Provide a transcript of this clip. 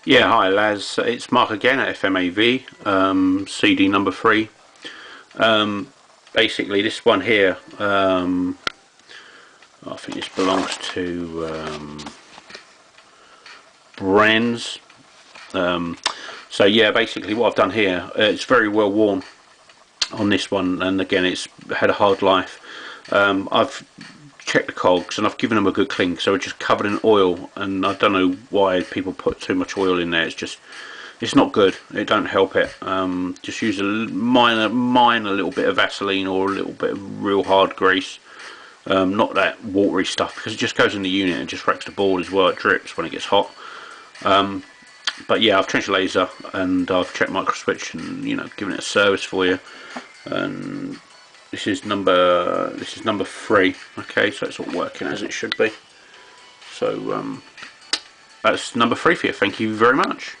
Yeah, hi Laz, it's Mark again at FMAV, CD number 3. Basically this one here, I think this belongs to Brands. So yeah, basically what I've done here, it's very well worn on this one, and again it's had a hard life. I've checked the cogs and I've given them a good clean, so it's just covered in oil, and I don't know why people put too much oil in there. It's not good. It don't help it. Just use a minor little bit of Vaseline or a little bit of real hard grease. Not that watery stuff, because it just goes in the unit and just wrecks the board as well. It drips when it gets hot. But yeah, I've trench laser and I've checked micro switch and given it a service for you. And this is number 3. Okay, so it's all working as it should be. So that's number 3 for you. Thank you very much.